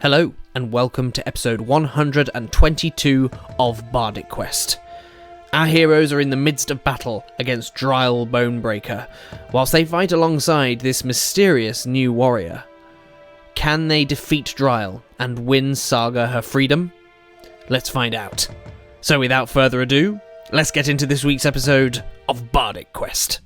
Hello, and welcome to episode 122 of Bardic Quest. Our heroes are in the midst of battle against Drael Bonebreaker, whilst they fight alongside this mysterious new warrior. Can they defeat Drael and win Saga her freedom? Let's find out. So without further ado, let's get into this week's episode of Bardic Quest.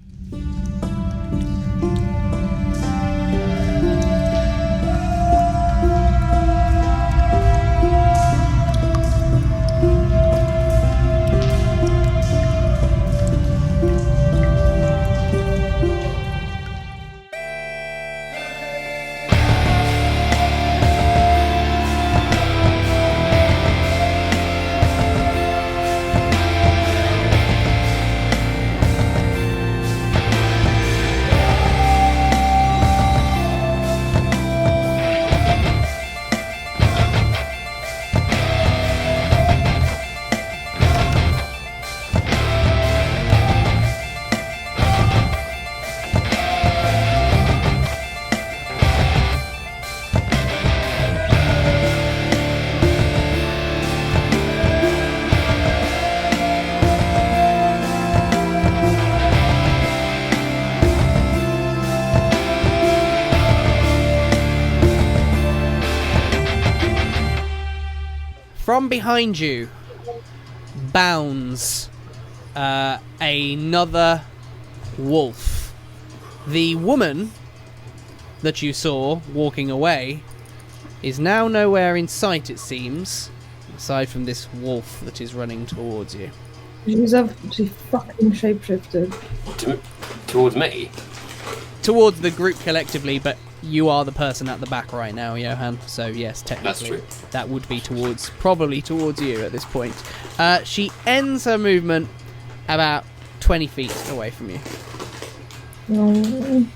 From behind you bounds another wolf. The woman that you saw walking away is now nowhere in sight, it seems, aside from this wolf that is running towards you. She fucking shapeshifted. Towards me? Towards the group collectively, but you are the person at the back right now, Johann. So yes, technically, that's true. That would be probably towards you at this point. She ends her movement about 20 feet away from you. Oh.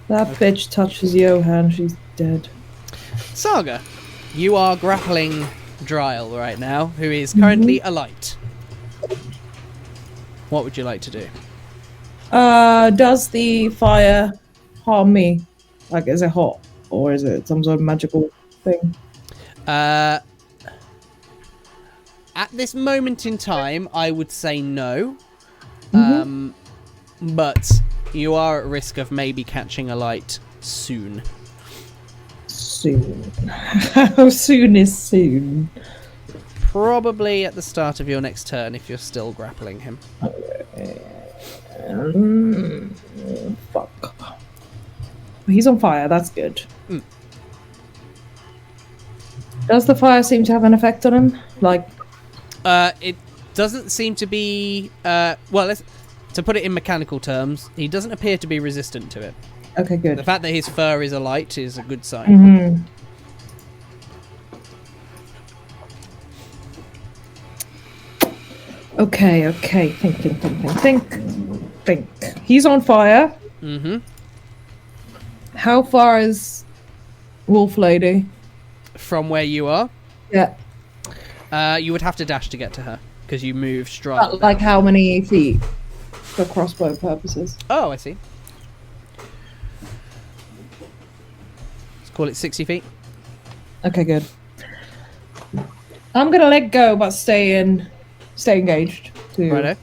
That bitch touches Johann, she's dead. Saga, you are grappling Drael right now, who is currently alight. What would you like to do? Does the fire harm me? Like, is it hot? Or is it some sort of magical thing? At this moment in time, I would say no. But you are at risk of maybe catching a light soon. Soon. How soon is soon? Probably at the start of your next turn if you're still grappling him. Fuck. He's on fire, that's good. Does the fire seem to have an effect on him? Like, it doesn't seem to be... to put it in mechanical terms, he doesn't appear to be resistant to it. Okay, good. The fact that his fur is alight is a good sign. Okay. Think. He's on fire. How far is Wolf Lady? From where you are? Yeah. You would have to dash to get to her, because you moved straight. Like how many feet? For crossbow purposes. Oh, I see. Let's call it 60 feet. Okay, good. I'm gonna let go, but stay engaged. Righto.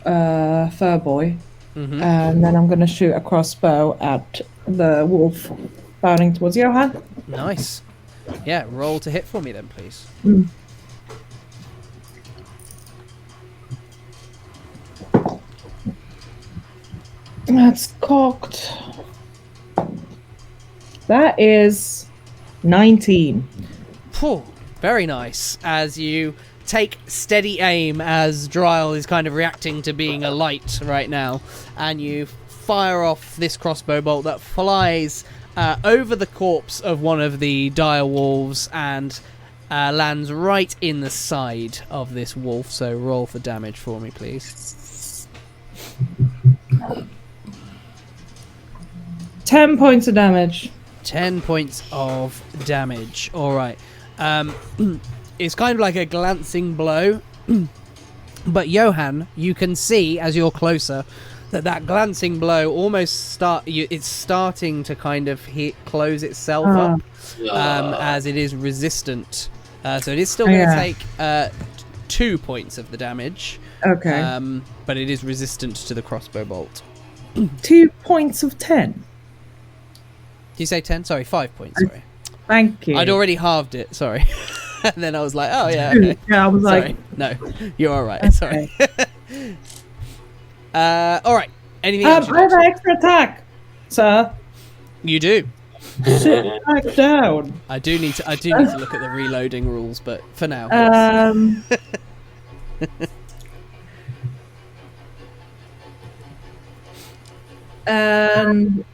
Fur boy. And then I'm gonna shoot a crossbow at the wolf bounding towards Johann. Nice. Yeah, roll to hit for me then, please. That's cocked. That is 19. Phew, very nice. As you take steady aim as Drael is kind of reacting to being a light right now, and you fire off this crossbow bolt that flies over the corpse of one of the dire wolves and lands right in the side of this wolf. So roll for damage for me, please. 10 points of damage. 10 points of damage. All right. It's kind of like a glancing blow, but Johann, you can see as you're closer that glancing blow almost it's starting to kind of close itself up, as it is resistant. So it is still going to take 2 points of the damage. Okay. But it is resistant to the crossbow bolt. 2 points of 10. Did you say 10? Sorry, 5 points. Sorry. Thank you. I'd already halved it. Sorry. And then I was like, oh yeah, okay. Yeah, I was sorry. like, no, you're all right. Okay. Sorry. All right. Anything else? I have an extra attack, sir. You do. Sit back down. I do need to look at the reloading rules, but for now. And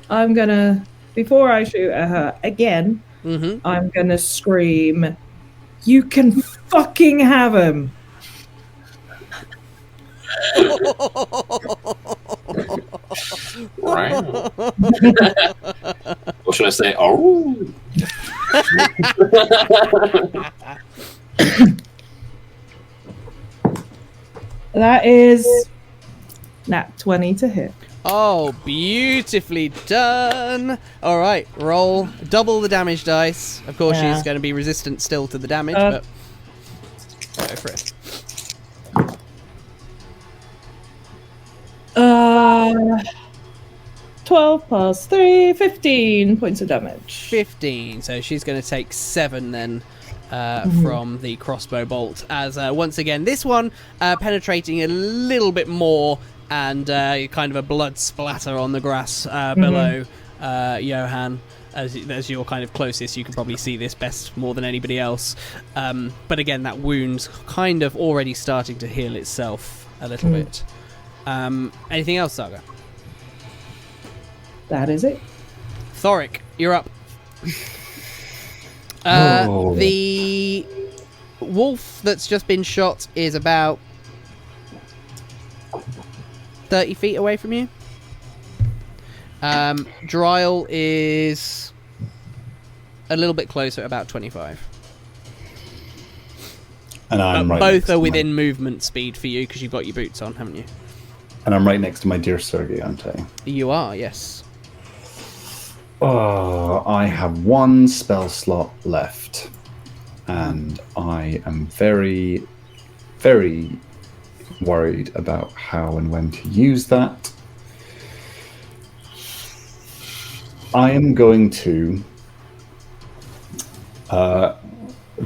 I'm gonna, before I shoot at her again, I'm gonna scream, "You can fucking have him!" Right. What should I say? Oh. That is nat 20 to hit. Oh, beautifully done. All right, roll double the damage dice. Of course, she's going to be resistant still to the damage, but go for it. 12 plus 3, 15 points of damage. 15. So she's going to take 7 then from the crossbow bolt. As once again, this one penetrating a little bit more, and kind of a blood splatter on the grass below Johann. As you're kind of closest, you can probably see this best more than anybody else. But again, that wound's kind of already starting to heal itself a little bit. Anything else, Saga? That is it. Thorik, you're up. The wolf that's just been shot is about 30 feet away from you. Drael is a little bit closer, about 25. And I'm right both are within movement speed for you because you've got your boots on, haven't you? And I'm right next to my dear Sergei, aren't I? You are, yes. Oh, I have one spell slot left, and I am very, very worried about how and when to use that. I am going to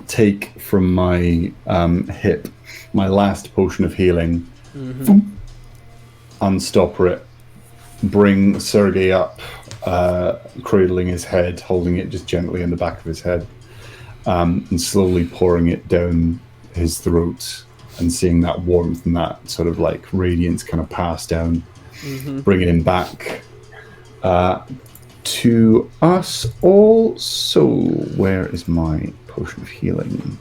take from my hip my last potion of healing, unstopper it, bring Sergei up, cradling his head, holding it just gently in the back of his head, and slowly pouring it down his throat, and seeing that warmth and that sort of like radiance kind of pass down, bringing him back to us all. So where is my potion of healing?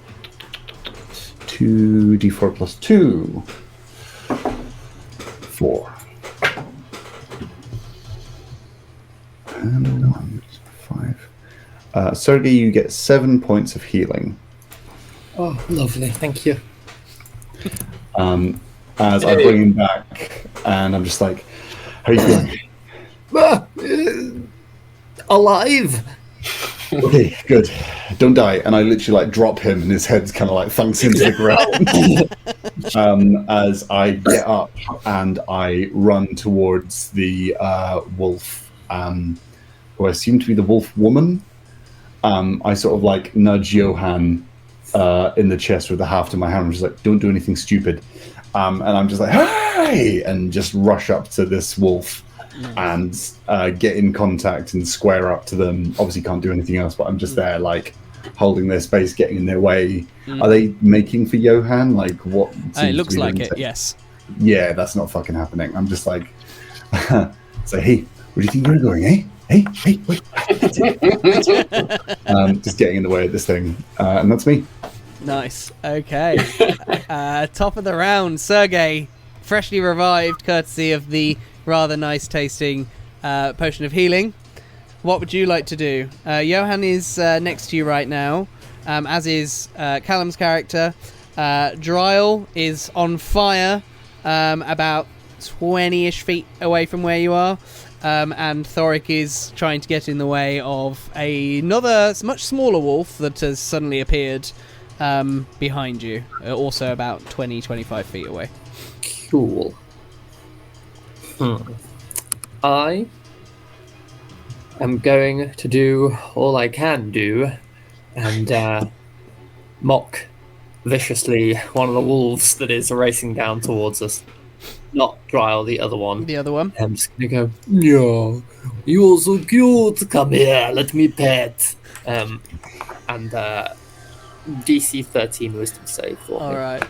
2d4 plus 2. 4. And 1, 5. Sergei, you get 7 points of healing. Oh, lovely. Thank you. As I bring him back, and I'm just like, how are you doing? Alive. Okay, good. Don't die. And I literally like drop him, and his head's kind of like thunks into the ground. As I get up and I run towards the wolf, who I assume to be the wolf woman. I sort of like nudge Johann in the chest with the haft in my hand. I'm just like, don't do anything stupid. And I'm just like, hey! And just rush up to this wolf and get in contact and square up to them. Obviously can't do anything else, but I'm just there like holding their space, getting in their way. Are they making for Johann? Like what? It looks like it, yes. Yeah, that's not fucking happening. I'm just like, say, hey, where do you think you're going, eh? Hey, wait. Just getting in the way of this thing. And that's me. Nice. Okay. Top of the round, Sergei, freshly revived, courtesy of the rather nice tasting potion of healing. What would you like to do? Johann is next to you right now, as is Callum's character. Drael is on fire about 20-ish feet away from where you are. And Thorik is trying to get in the way of another much smaller wolf that has suddenly appeared behind you, also about 20-25 feet away. Cool. I am going to do all I can do and mock viciously one of the wolves that is racing down towards us. Not Drael, the other one. The other one? I'm just going to go, yeah, you're so cute. Come here, let me pet. And DC 13 wisdom save for me. Alright.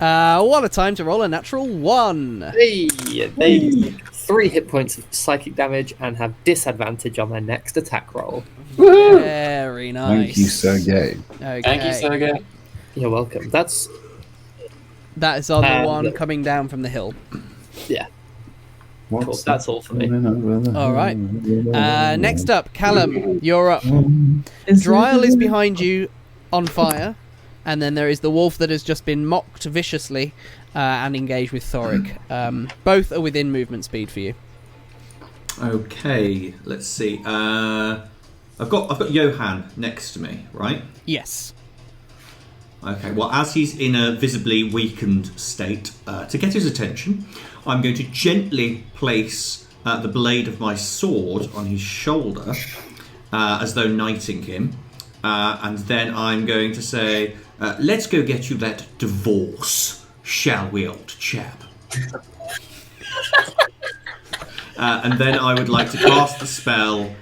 What a time to roll a natural 1. Hey, they 3 hit points of psychic damage and have disadvantage on their next attack roll. Very nice. Thank you, Sergei. Okay. Thank you, Saga. You're welcome. That is on the one coming down from the hill. Yeah. What's Cool. That's all for me. All right. Next up, Callum, you're up. Drael is behind you on fire, and then there is the wolf that has just been mocked viciously and engaged with Thorik. Both are within movement speed for you. Okay, let's see. I've got Johann next to me, right? Yes. Okay, well, as he's in a visibly weakened state, to get his attention, I'm going to gently place the blade of my sword on his shoulder, as though knighting him, and then I'm going to say, let's go get you that divorce, shall we, old chap? And then I would like to cast the spell,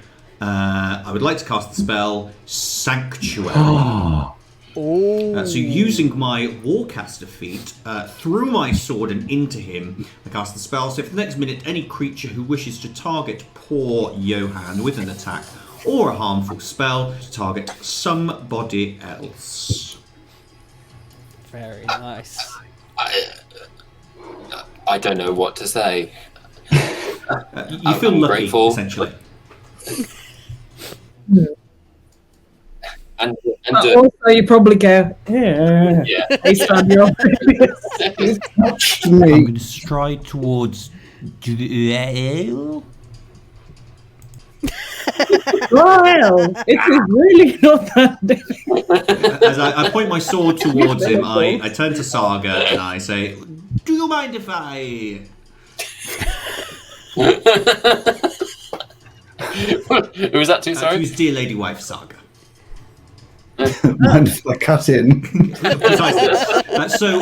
Sanctuary. So using my Warcaster feat, through my sword and into him, I cast the spell. So for the next minute, any creature who wishes to target poor Johann with an attack or a harmful spell to target somebody else. Very nice. I don't know what to say. You feel I'm lucky, grateful. essentially. And Also, you probably go, yeah. yeah. Based on your previous. I'm going to stride towards Drael. Well, it is really not that difficult. As I point my sword towards him, I turn to Saga and I say, "Do you mind if I?" Who was that to, To sorry? his dear lady wife, Saga. Mind if I cut in? Precisely. So,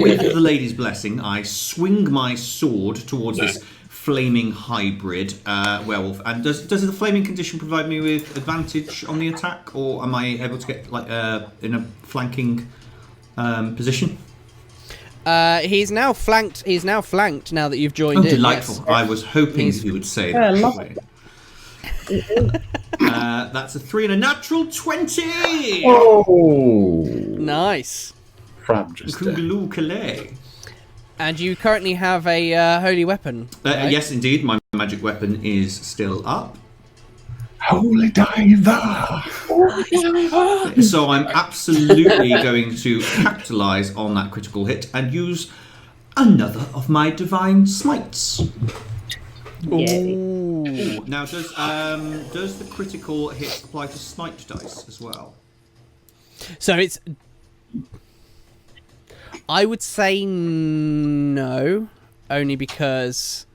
with the lady's blessing, I swing my sword towards this flaming hybrid werewolf. And does the flaming condition provide me with advantage on the attack, or am I able to get in a flanking position? He's now flanked. He's now flanked. Now that you've joined Oh, in. delightful! Yes. I was hoping you would say that. love actually. That's a 3 and a natural 20. Oh, Nice. Frab just dead. Koogaloo Calais. And you currently have a holy weapon. Right? Yes, indeed. My magic weapon is still up. Holy diver! So I'm absolutely going to capitalise on that critical hit and use another of my divine smites. Ooh. Now, does the critical hit apply to smite dice as well? So it's. I would say no, only because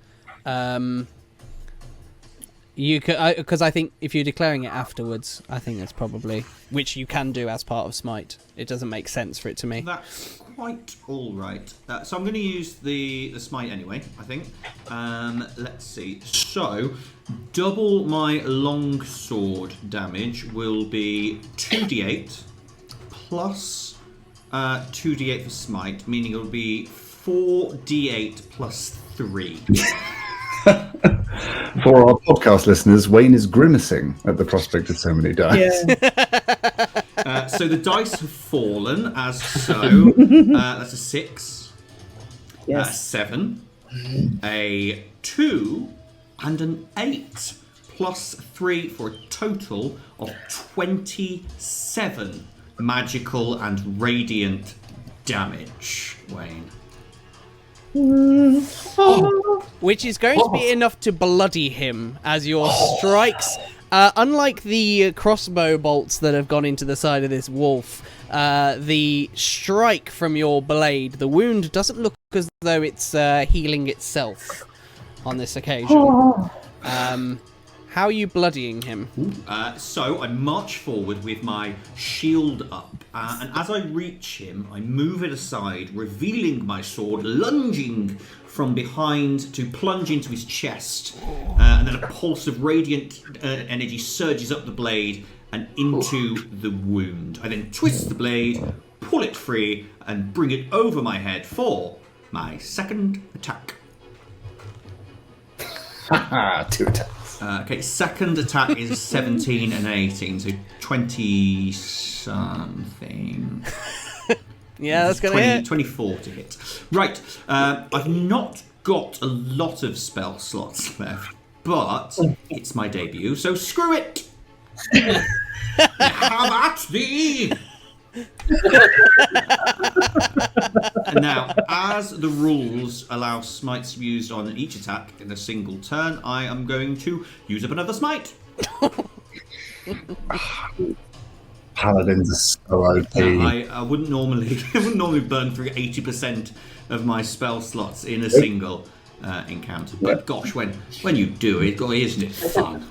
you could. Because I think if you're declaring it afterwards, I think that's probably, which you can do as part of smite. It doesn't make sense for it to me. That's quite all right. So I'm going to use the smite anyway, I think. Let's see. So double my longsword damage will be 2d8 plus 2d8 for smite, meaning it will be 4d8 plus 3. For our podcast listeners, Wayne is grimacing at the prospect of so many dice. Yeah. So the dice have fallen as so. That's a 6, a Yes. 7, a 2, and an 8, plus 3 for a total of 27 magical and radiant damage, Wayne. which is going to be enough to bloody him as your strikes. Unlike the crossbow bolts that have gone into the side of this wolf, the strike from your blade, the wound doesn't look as though it's healing itself on this occasion. How are you bloodying him? So I march forward with my shield up, and as I reach him, I move it aside, revealing my sword, lunging from behind to plunge into his chest, and then a pulse of radiant energy surges up the blade and into the wound. I then twist the blade, pull it free, and bring it over my head for my second attack. Haha, 2 attacks. Okay, second attack is 17 and 18, so 20 something. Yeah, that's going to hit. 24 to hit. Right, I've not got a lot of spell slots left, but it's my debut, so screw it! Have at thee! And now, as the rules allow smites to be used on each attack in a single turn, I am going to use up another smite. Paladins are so OP. Now, I wouldn't normally burn through 80% of my spell slots in a single encounter, but gosh, when you do it, isn't it fun?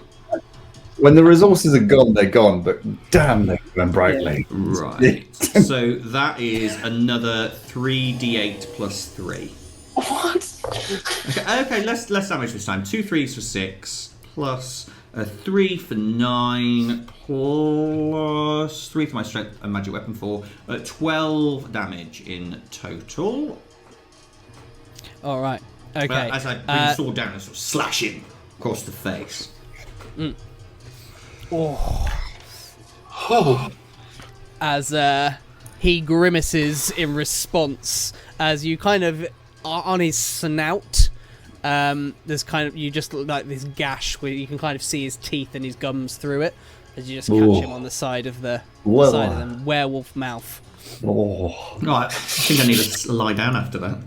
When the resources are gone, they're gone, but damn, they burn brightly. Right. So that is another 3d8 plus 3. What? Okay, less damage this time. 2 3s for 6, plus a 3 for 9, plus 3 for my strength and magic weapon for 12 damage in total. All right. Okay. As I bring the sword down and sort of slash him across the face. As he grimaces in response, as you kind of are on his snout. There's kind of, you just look like this gash where you can kind of see his teeth and his gums through it, as you just catch him on the side of the werewolf mouth. Oh, I think I need to lie down after that.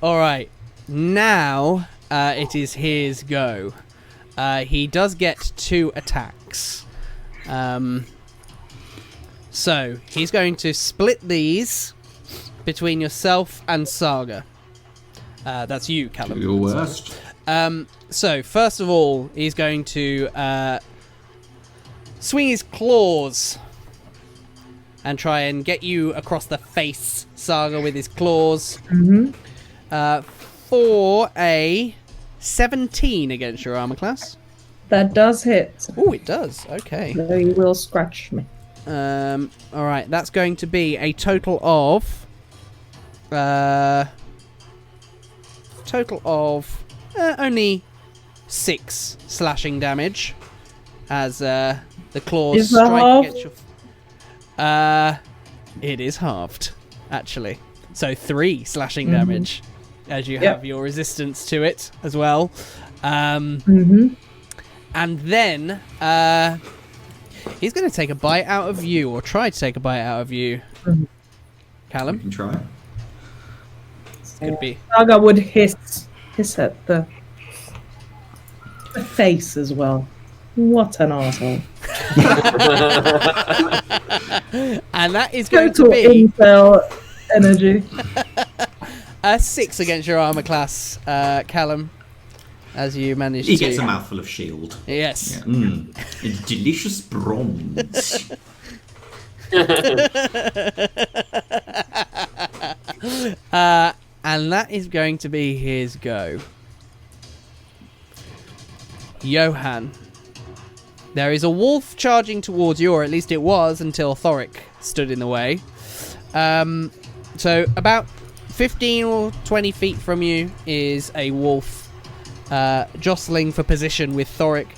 All right, now it is his go. He does get 2 attacks. So he's going to split these between yourself and Saga. That's you, Callum. Your worst. So first of all, he's going to swing his claws and try and get you across the face, Saga, with his claws. For a 17 against your armor class. That does hit. Oh, it does. Okay. So you will scratch me. All right. That's going to be a total of only 6 slashing damage as the claws Is that strike halved? against your. It is halved, actually. So 3 slashing damage, as you have your resistance to it as well. And then he's going to take a bite out of you, or try to take a bite out of you, Callum. You can try. Could be. Saga would hiss at the face as well. What an arsehole. And that is going Total to be incel energy. a 6 against your armor class, Callum, as you manage to... He gets a mouthful of shield. Yes. Yeah. A delicious bronze. And that is going to be his go. Johann. There is a wolf charging towards you, or at least it was until Thorik stood in the way. So about 15 or 20 feet from you is a wolf jostling for position with Thorik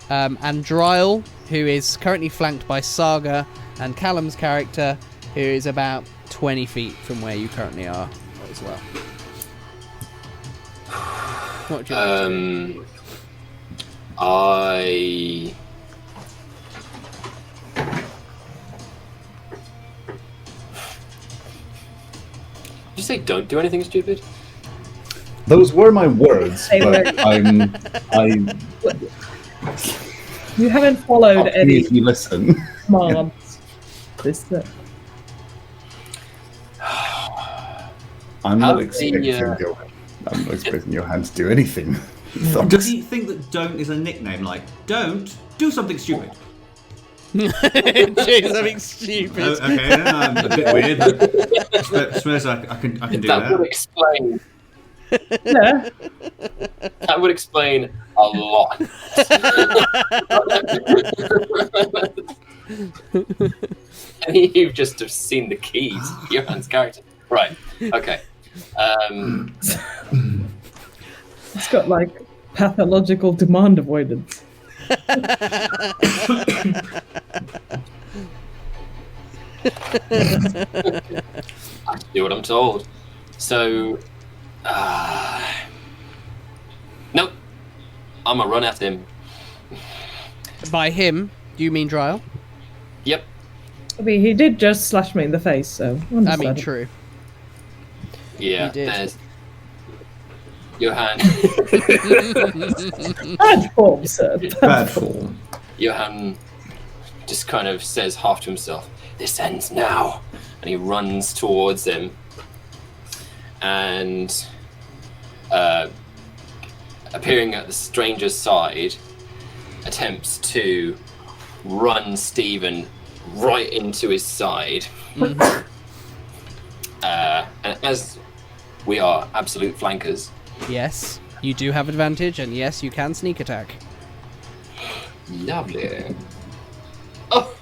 and Drael, who is currently flanked by Saga, and Callum's character, who is about 20 feet from where you currently are as well. What would you like to do? you say don't do anything stupid? Those were my words, They but You haven't followed any if you listen. commands. I'm How not the, expecting Johann to do anything. Does he think that don't is a nickname? Like, don't do something stupid. Do something stupid. Oh, okay, no, a bit weird. But suppose I can do that would that. explain. Yeah. That would explain a lot. And you've just have seen the keys. Johann's character. Right. Okay. It's got like pathological demand avoidance. I do what I'm told. So, nope. I'm gonna run after him. By him, do you mean Drael? Yep. I mean, he did just slash me in the face, so I mean, understandable. true. Yeah. He did. There's Johann. Bad form, sir. Bad form. Johann just kind of says half to himself, "This ends now," and he runs towards him, and appearing at the stranger's side, attempts to run Stephen right into his side. And as we are absolute flankers, Yes, you do have advantage, and yes, you can sneak attack. lovely. Oh,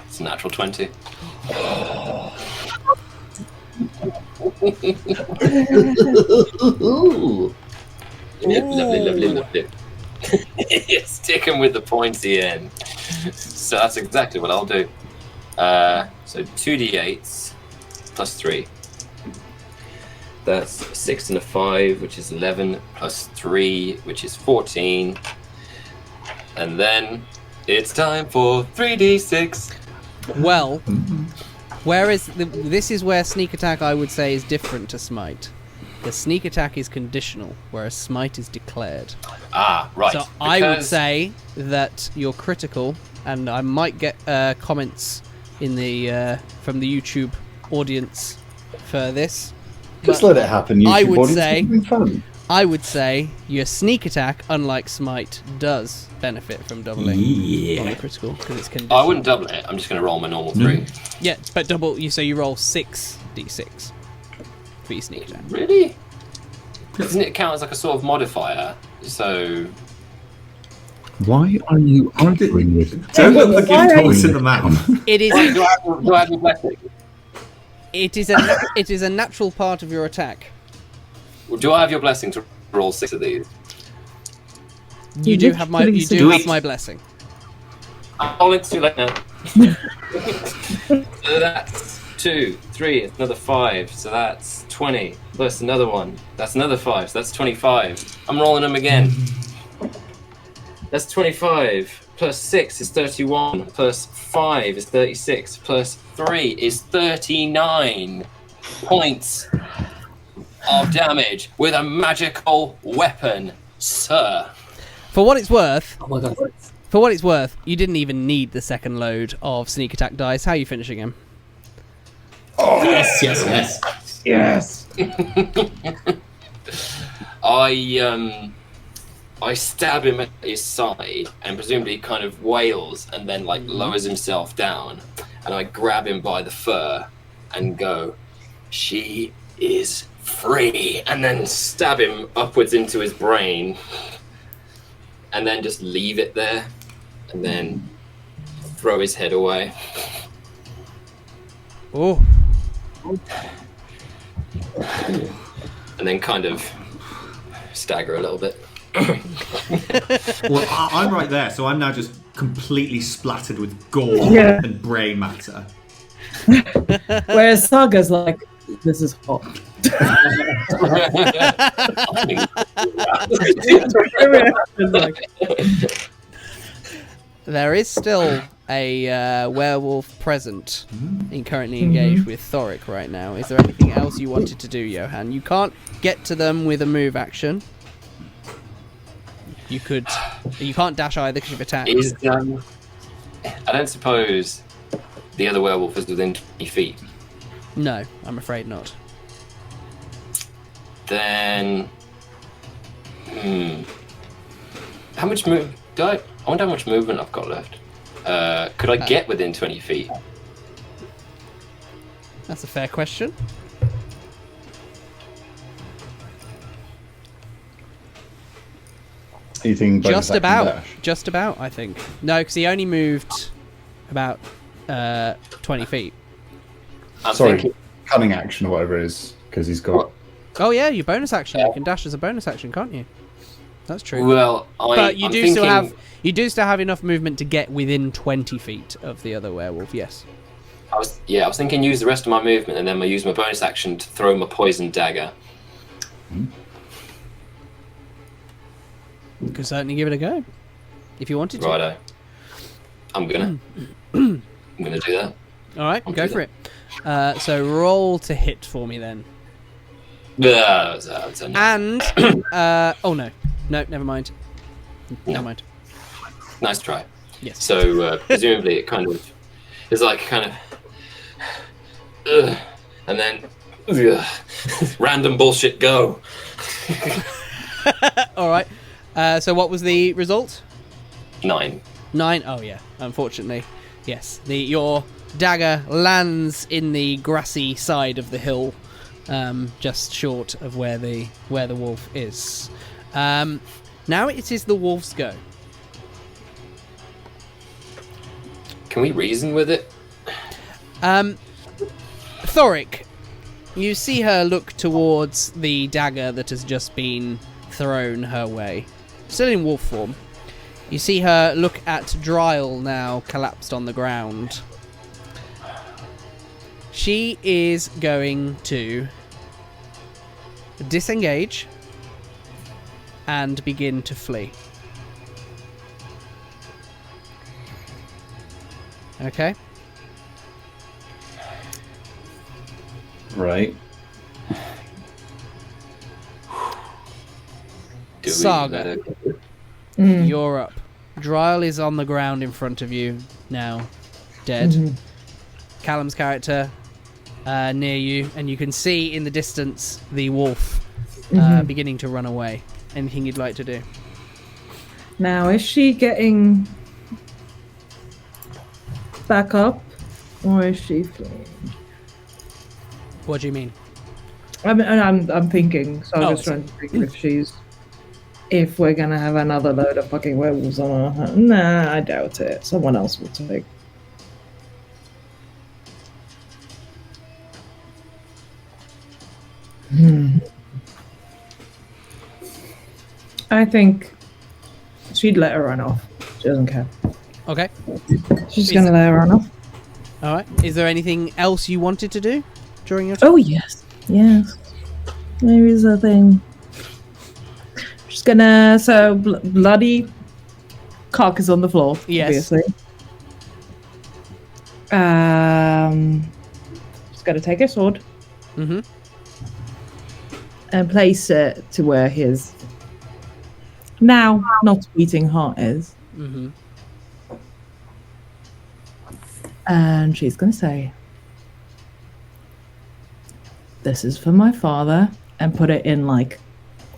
it's a natural 20. Lovely. Stick him with the pointy end. So that's exactly what I'll do. So 2d8s plus 3. That's a 6 and a 5, which is 11, plus 3, which is 14. And then it's time for 3d6. Well, this is where sneak attack, I would say, is different to smite. The sneak attack is conditional, whereas smite is declared. Ah, right. So I would say that you're critical, and I might get comments in the from the YouTube audience for this. Just But let it happen. YouTube I would audience, say- it's been fun. I would say your sneak attack, unlike smite, does benefit from doubling on Yeah. the critical because it's conditional. I wouldn't double it. I'm just going to roll my normal 3. Yeah, but double. You roll 6d6 for your sneak attack. Really? Doesn't it count as like a sort of modifier? So Why are you arguing with him? Don't put the Why gift are horse you- in the mouth. It is. do I have your blessing? It is a natural part of your attack. Do I have your blessing to roll 6 of these? You do have my. You do Do have it. my blessing. Oh, it's too late now. So that's 2, 3, it's another 5. So that's 20. Plus another one. That's another 5. So that's 25. I'm rolling them again. That's 25. Plus 6 is 31. Plus 5 is 36. Plus 3 is 39 points of damage with a magical weapon, sir. For what it's worth, Oh my god. you didn't even need the second load of sneak attack dice. How are you finishing him? Yes. Yes. I stab him at his side, and presumably he kind of wails and then like lowers himself down, and I grab him by the fur and go, "She is free," and then stab him upwards into his brain, and then just leave it there, and then throw his head away. Oh, And then kind of stagger a little bit. Well, I'm right there, so I'm now just completely splattered with gore Yeah. and brain matter. Whereas Saga's like, this is hot. There is still a werewolf present and currently engaged with Thorik right now. Is there anything else you wanted to do, Johann? You can't get to them with a move action. You can't dash either because you've attacked. I don't suppose the other werewolf is within 20 feet. No, I'm afraid not. Then, how much move? I wonder how much movement I've got left. Could I get within 20 feet? That's a fair question. Anything bonus Just action about. dash? Just about, I think. No, because he only moved about 20 feet. I'm Sorry, thinking, cunning action or whatever it is, because he's got. Oh yeah, your bonus action. You can dash as a bonus action, can't you? That's true. well, But you I'm do thinking, still have enough movement to get within 20 feet of the other werewolf. Yes. I was thinking use the rest of my movement and then I use my bonus action to throw my poison dagger. You could certainly give it a go if you wanted to. Righto. I'm gonna do that. All right, I'll go do for it. So roll to hit for me then. That was a no. And oh no, never mind. Never mind. Nice try. Yes. So presumably it kind of is like kind of, and then random bullshit go. All right. So what was the result? 9. 9. Oh yeah. Unfortunately, yes. Your dagger lands in the grassy side of the hill, just short of where the wolf is. Now it is the wolf's go. Can we reason with it? Thorik, you see her look towards the dagger that has just been thrown her way, still in wolf form. You see her look at Drael now collapsed on the ground. She is going to disengage and begin to flee. Okay. Right. Saga, you're up. Drael is on the ground in front of you now, dead. Callum's character near you, and you can see in the distance the wolf beginning to run away. Anything you'd like to do? Now, is she getting back up, or is she fleeing? What do you mean? I'm thinking. So I'm Oh, just trying to think if we're gonna have another load of fucking werewolves on our hands. Nah, I doubt it. Someone else will take. I think she'd let her run off. She doesn't care. Okay. She's gonna let her run off. All right. Is there anything else you wanted to do during your time? Oh yes, yes. There is a thing. She's gonna bloody cock is on the floor. Yes. Obviously. She's gonna take her sword. And place it to where his now not beating heart is. And she's gonna say, "This is for my father," and put it in like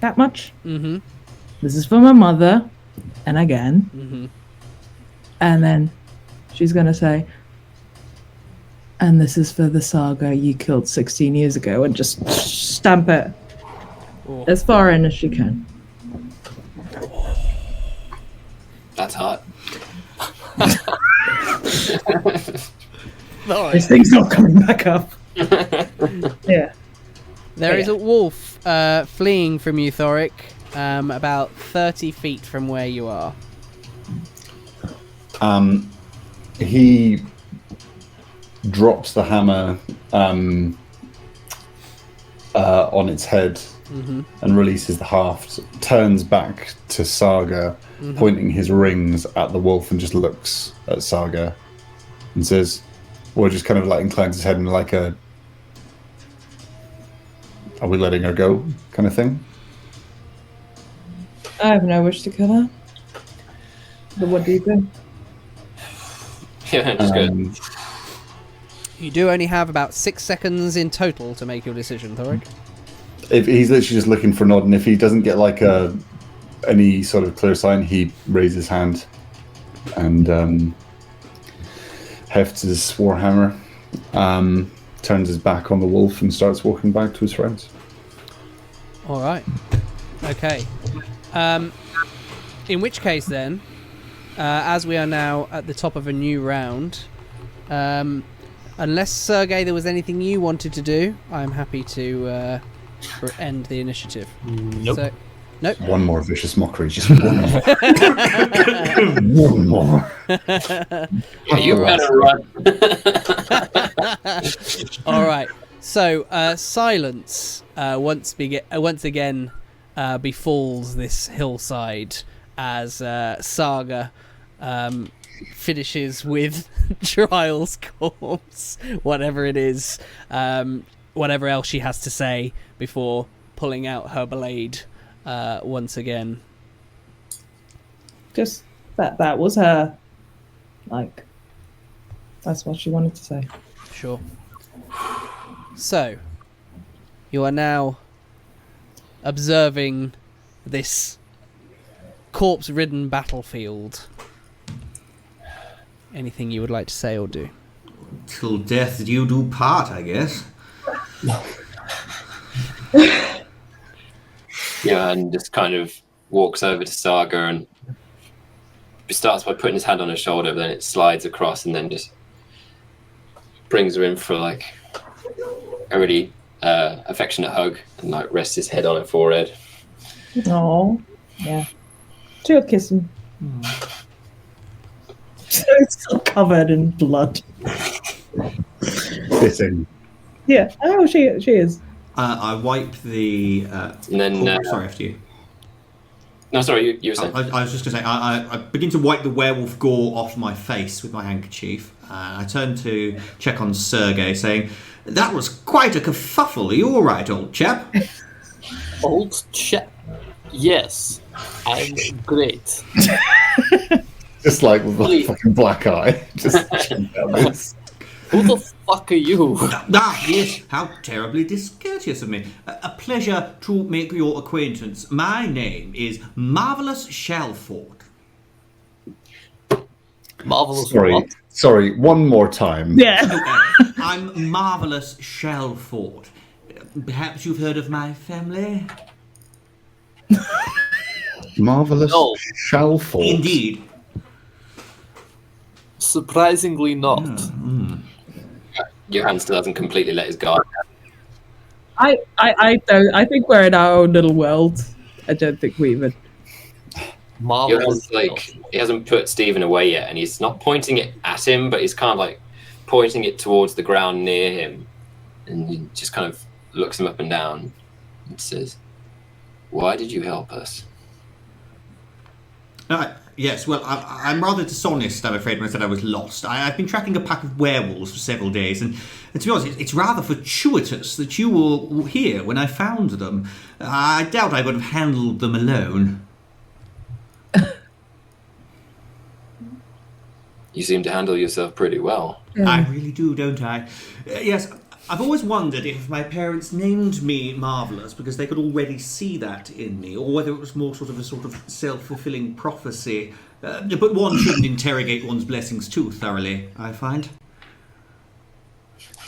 that much. This is for my mother, and again. And then she's gonna say, "And this is for the Saga you killed 16 years ago," and just stamp it as far in as she can. That's hot. This thing's not coming back up. Yeah. There is a wolf fleeing from you, Thorik, about 30 feet from where you are. He drops the hammer on its head and releases the haft, turns back to Saga, pointing his rings at the wolf, and just looks at Saga and says, or just kind of like inclines his head in like a, are we letting her go kind of thing? I have no wish to kill her. But what do you do? Yeah, just good. You do only have about 6 seconds in total to make your decision, Thorik. If he's literally just looking for a nod, and if he doesn't get like any sort of clear sign, he raises his hand and hefts his warhammer, turns his back on the wolf, and starts walking back to his friends. All right. Okay. In which case, then, as we are now at the top of a new round, unless Sergei, there was anything you wanted to do, I'm happy to end the initiative. Nope. So, nope. One more vicious mockery, just one more. One more. You better run. All right. So silence once again befalls this hillside as Saga finishes with Drael's corpse, whatever it is, whatever else she has to say before pulling out her blade once again. Just that was her. Like, that's what she wanted to say. Sure. So, you are now observing this corpse-ridden battlefield. Anything you would like to say or do? Till death do you do part, I guess. Johann just kind of walks over to Saga and he starts by putting his hand on her shoulder, but then it slides across and then just brings her in for like a really affectionate hug and like rests his head on her forehead. Oh, yeah. She'll kiss him. So it's still covered in blood. Fitting. Yeah. Oh, she is. I wipe the. And then sorry, after you. no, sorry, you were saying. I was just going to say, I begin to wipe the werewolf gore off my face with my handkerchief. I turn to check on Sergei, saying, "That was quite a kerfuffle. Are you all right, old chap?" Old chap. Yes, I'm great. Just like with a fucking black eye. Just this. Who the fuck are you? Ah, yes, how terribly discourteous of me. A pleasure to make your acquaintance. My name is Marvelous Shalford. Marvelous what? Sorry, one more time. Yeah. I'm Marvelous Shalford. Perhaps you've heard of my family? Marvelous No. Shalford. Indeed. Surprisingly not. Johann still hasn't completely let his guard down. I don't. I think we're in our own little world. I don't think we even. Marvelous. Johann's like, he hasn't put Stephen away yet, and he's not pointing it at him, but he's kind of like pointing it towards the ground near him, and he just kind of looks him up and down and says, "Why did you help us?" Yes, well, I'm rather dishonest, I'm afraid, when I said I was lost. I've been tracking a pack of werewolves for several days, and to be honest, it's rather fortuitous that you were here when I found them. I doubt I would have handled them alone. You seem to handle yourself pretty well. I really do, don't I? Yes, I've always wondered if my parents named me Marvellous because they could already see that in me, or whether it was more sort of self-fulfilling prophecy. But one shouldn't interrogate one's blessings too thoroughly, I find.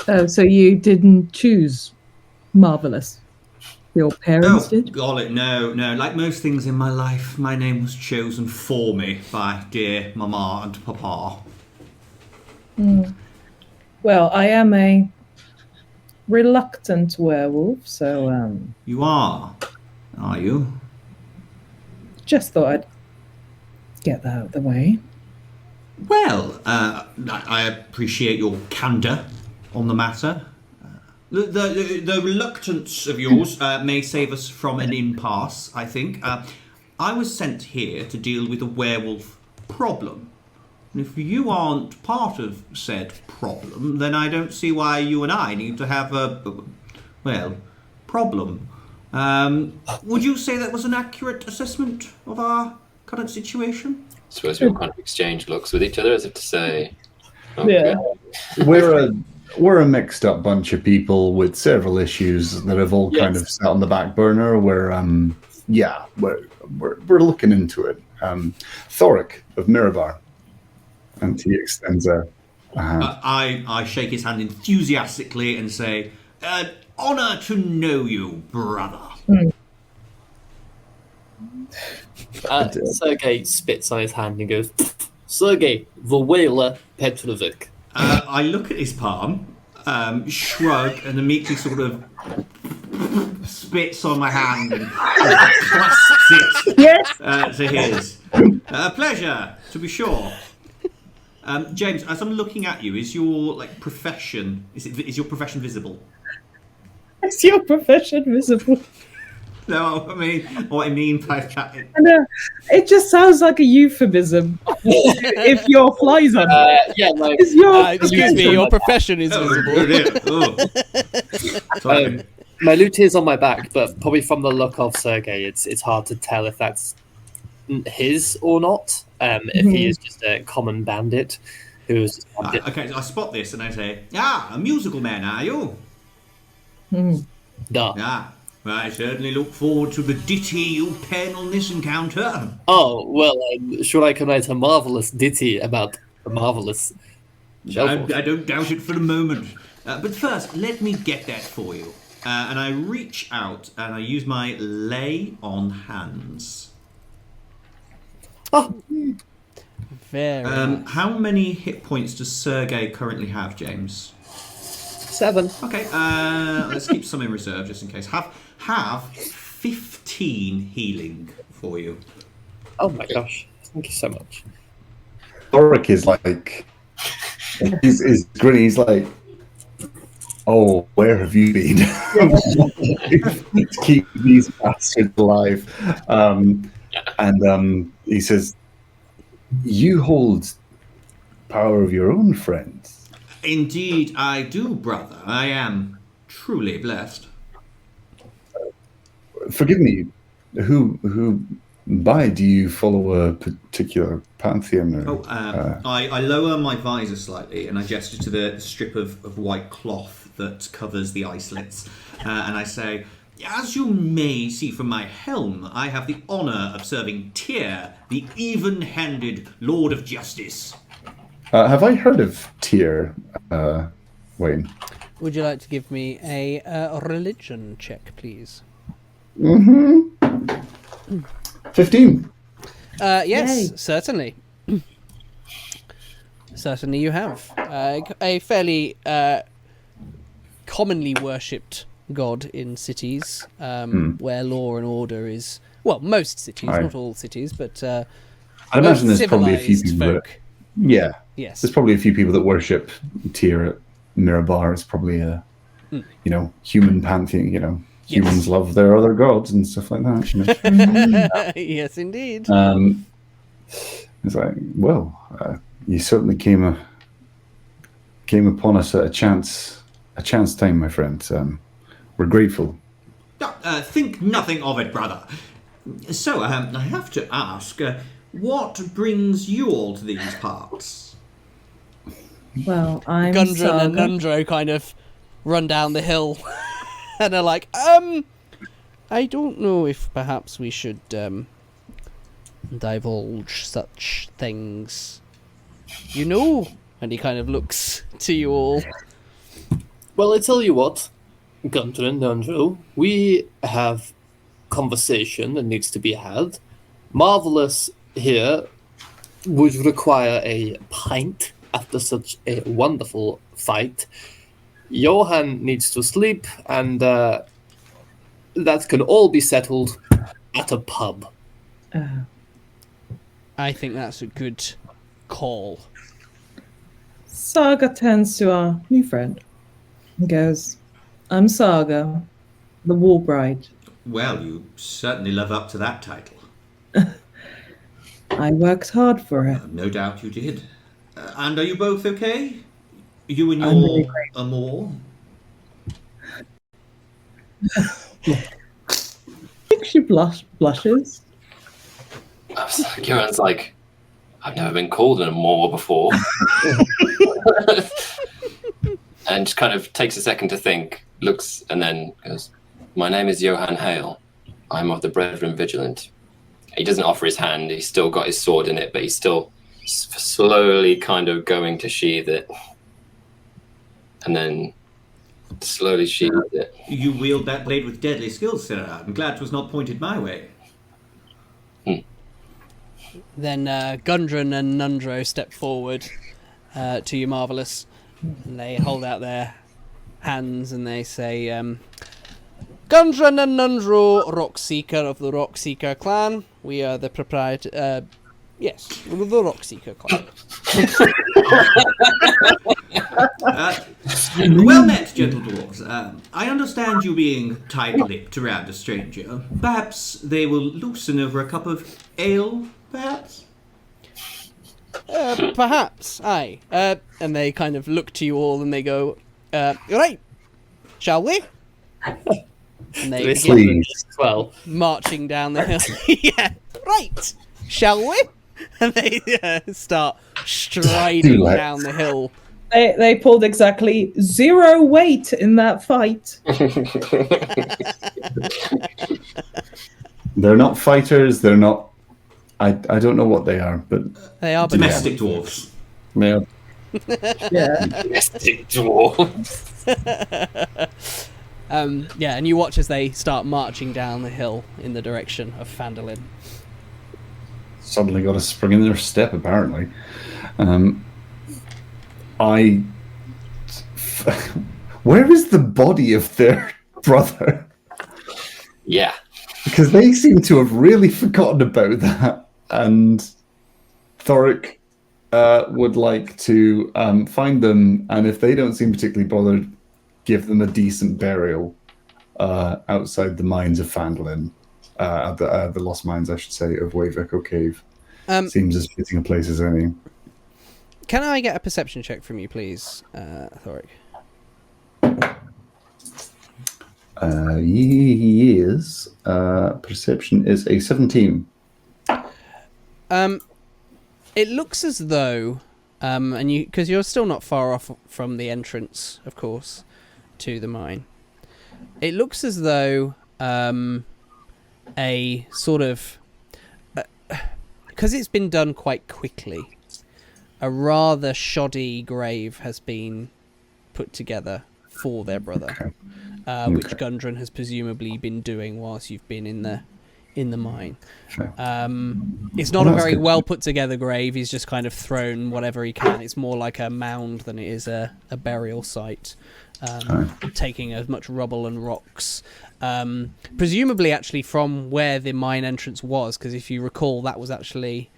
Oh, so you didn't choose Marvelous? Your parents did? Golly, no. Like most things in my life, my name was chosen for me by dear Mama and Papa. Well, I am a reluctant werewolf, so You are you? just thought I'd get that out of the way. Well, I appreciate your candour on the matter. The reluctance of yours may save us from an impasse, I think. I was sent here to deal with a werewolf problem. And if you aren't part of said problem, then I don't see why you and I need to have a, well, problem. Would you say that was an accurate assessment of our current situation? I suppose we all kind of exchange looks with each other as if to say, Yeah. We're a mixed up bunch of people with several issues that have all kind of sat on the back burner. We're looking into it. Thorik of Mirabar. And he extends a hand. I shake his hand enthusiastically and say, honor to know you, brother. Sergei spits on his hand and goes, Sergei, the whaler Petrovic. I look at his palm, shrug, and immediately sort of spits on my hand and clasps it to his. A pleasure, to be sure. James, as I'm looking at you, is your profession is your profession visible? Is your profession visible? No, I mean what I mean by that. I know. It just sounds like a euphemism. If your flies on is your excuse me, your profession is visible. My loot is on my back, but probably from the look of Sergei, it's hard to tell if that's his or not. If he is just a common bandit who's okay, so I spot this and I say, a musical man, are you? Duh. Yeah. Well, I certainly look forward to the ditty you pen on this encounter. Oh, well, should I commit a marvellous ditty about a marvellous... I don't doubt it for a moment. But first, let me get that for you. And I reach out and I use my lay on hands. Oh. Very nice. How many hit points does Sergei currently have, James? 7. Okay, let's keep some in reserve just in case. Have 15 healing for you. Oh my gosh. Thank you so much. Thorik is like, he's grinning, he's like, oh, where have you been? To keep these bastards alive. And he says, you hold power of your own, friends. Indeed I do, brother. I am truly blessed. Forgive me, who by do you follow a particular pantheon? Or, I lower my visor slightly and I gesture to the strip of white cloth that covers the eye slits. And I say, as you may see from my helm, I have the honour of serving Tyr, the even-handed Lord of Justice. have I heard of Tyr, Wayne? Would you like to give me a religion check, please? 15. Yes, Yay. certainly. Certainly you have. A fairly commonly worshipped god in cities, where law and order is... Well, most cities, not all cities, but I imagine there's probably a few civilised people folk. Yeah. Yes. There's probably a few people that worship Tyr at Mirabar. It's probably a, human pantheon, Humans love their other gods and stuff like that. Yes, indeed. It's like, well, you certainly came upon us at a chance time, my friend. We're grateful. Think nothing of it, brother. So, I have to ask, what brings you all to these parts? Well, I'm Gundren Saga. and Nundro kind of run down the hill and are like, I don't know if perhaps we should divulge such things. And he kind of looks to you all. Well, I tell you what, Gundren and Nundro, we have conversation that needs to be had. Marvelous here would require a pint after such a wonderful fight. Johann needs to sleep, and that can all be settled at a pub. I think that's a good call. Saga turns to our new friend and goes, I'm Saga, the War Bride. Well, you certainly live up to that title. I worked hard for it. No doubt you did. And are you both okay? You and I'm really your amour? I think she blushes. Johan's like, I've never been called an amour before. And just kind of takes a second to think, looks, and then goes, my name is Johann Hale. I'm of the Brethren Vigilant. He doesn't offer his hand. He's still got his sword in it, but he's still slowly kind of going to sheathe it. And then slowly sheathe it. You wield that blade with deadly skill, sir. I'm glad 'twas not pointed my way. Then Gundren and Nundro step forward to you, Marvellous. And they hold out their hands and they say, Gundren and Nundro, Rockseeker of the Rockseeker clan. We are the proprietor... yes, the Rockseeker clan. Well met, gentle dwarves. I understand you being tight-lipped around a stranger. Perhaps they will loosen over a cup of ale, perhaps? Perhaps, aye. And they kind of look to you all and they go, right, shall we? And they begin Please. Well, marching down the hill. Yeah, right, shall we? And they start striding Let's. down the hill. They pulled exactly 0 weight in that fight. They're not fighters. They're not. I don't know what they are, but They are Domestic dwarves. they are. Yeah. Domestic dwarves. Yeah, and you watch as they start marching down the hill in the direction of Phandalin. Suddenly got a spring in their step, apparently. Where is the body of their brother? Yeah. Because they seem to have really forgotten about that. And Thorik would like to find them, and if they don't seem particularly bothered, give them a decent burial outside the mines of Phandalin. The lost mines, I should say, of Wave Echo Cave. Seems as fitting a place as any. Can I get a perception check from you, please, Thorik? Yes. Perception is a 17. It looks as though, and you, because you're still not far off from the entrance, of course, to the mine. It looks as though a sort of, because it's been done quite quickly, a rather shoddy grave has been put together for their brother, which Gundren has presumably been doing whilst you've been in the mine. It's not a very well put together grave. He's just kind of thrown whatever he can. It's more like a mound than it is a burial site, taking as much rubble and rocks. Presumably, actually, from where the mine entrance was, because if you recall, that was actually,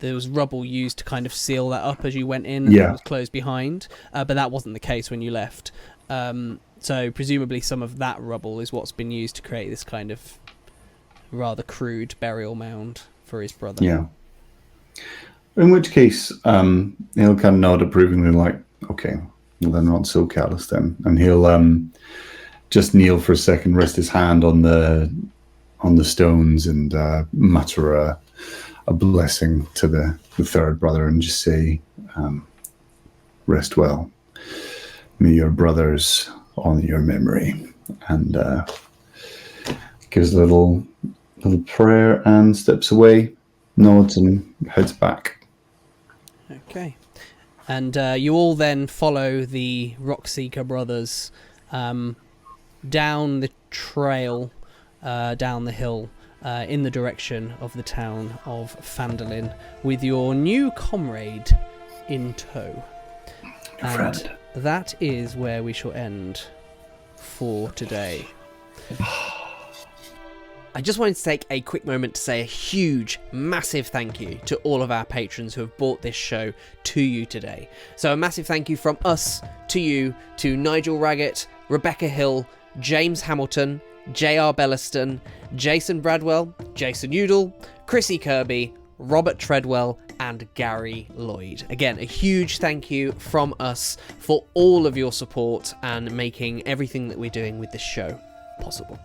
there was rubble used to kind of seal that up as you went in, and it was closed behind. But that wasn't the case when you left. So presumably, some of that rubble is what's been used to create this kind of rather crude burial mound for his brother. Yeah. In which case, he'll kind of nod approvingly, like, okay, well, they're not so callous then. And he'll just kneel for a second, rest his hand on the stones, and mutter a blessing to the third brother, and just say, rest well. May your brothers honor your memory. And gives a little prayer and steps away, nods and heads back. Okay. And you all then follow the Rockseeker brothers down the trail, down the hill, in the direction of the town of Phandalin, with your new comrade in tow. And that is where we shall end for today. I just wanted to take a quick moment to say a huge, massive thank you to all of our patrons who have brought this show to you today. So a massive thank you from us to you, to Nigel Raggett, Rebecca Hill, James Hamilton, J.R. Belliston, Jason Bradwell, Jason Udall, Chrissy Kirby, Robert Treadwell, and Gary Lloyd. Again, a huge thank you from us for all of your support and making everything that we're doing with this show possible.